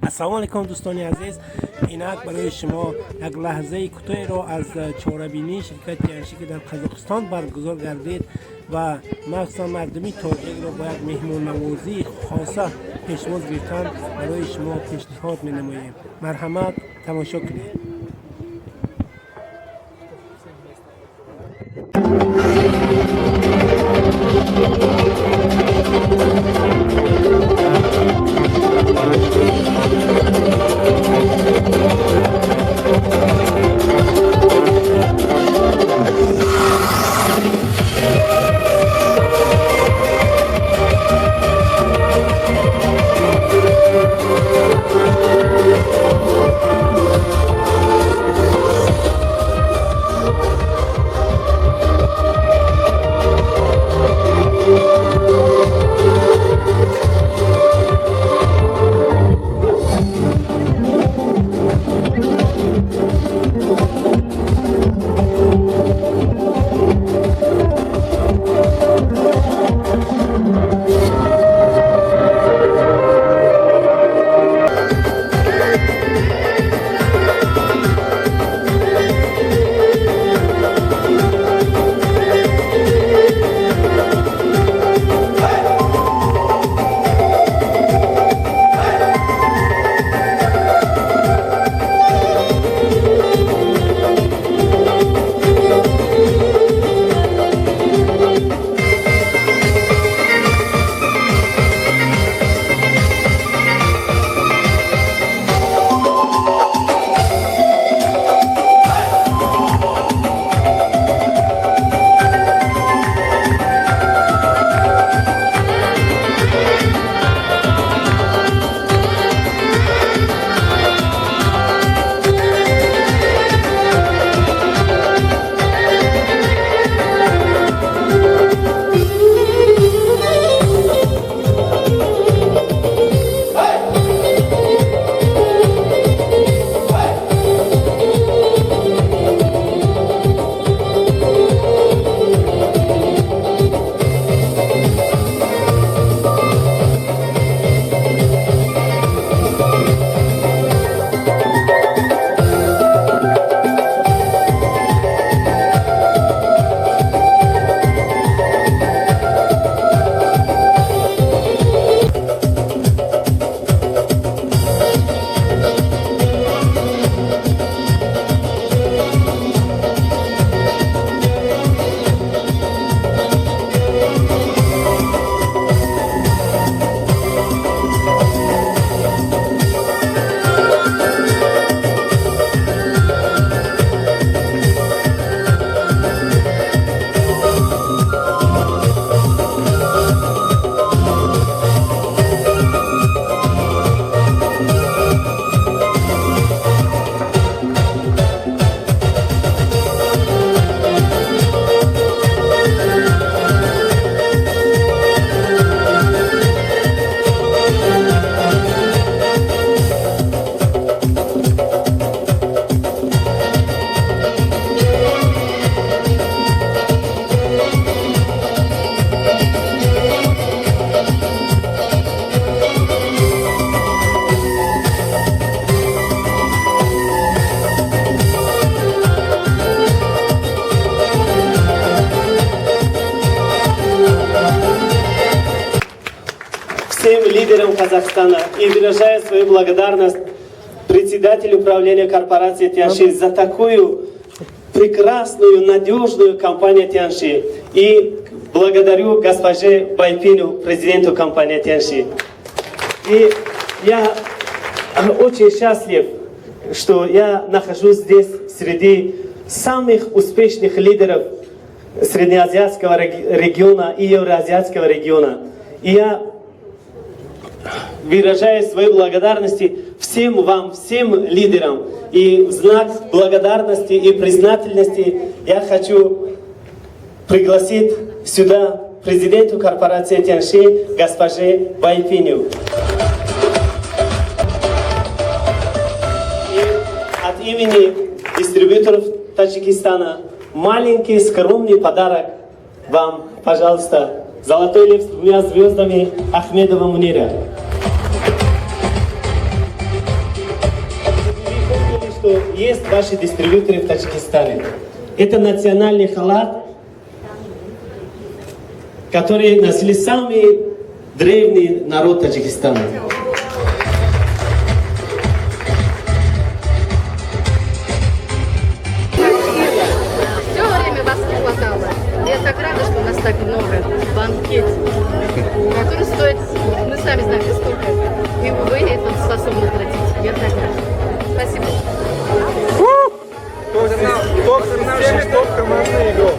السلام علیکم دوستان عزیز. اینک برای شما یک لحظه کوتاهی را از چهاره‌بینی شرکت تیانشی که در قزاقستان برگزار گردید و مخصوصا مردمی تاجیک را با یک مهمان نوازی خاصه پیشواز گرفتن برای شما پیشنهاد می نماییم. مرحمت، تماشا کنید. Всем лидерам Казахстана и выражаю свою благодарность председателю управления корпорации Тианши за такую прекрасную, надежную компанию Тианши. И благодарю госпоже Байпину, президенту компании Тианши. И я очень счастлив, что я нахожусь здесь среди самых успешных лидеров среднеазиатского региона и евроазиатского региона. И я выражаю свои благодарности всем вам, всем лидерам. И в знак благодарности и признательности я хочу пригласить сюда президенту корпорации Тианши госпоже Байпиню. И от имени дистрибьюторов Таджикистана маленький скромный подарок вам, пожалуйста. Золотой лев с 2 звездами Ахмедова Мунира. что есть ваши дистрибьюторы в Таджикистане. Это национальный халат, который носили самый древний народ Таджикистана. Все время вас не хватало. Я так рада, что у нас так много. Банкет, который стоит, мы сами знаете, сколько. И вы это способны платить. Я так рада. Спасибо. Топ-система, топ-командный игрок.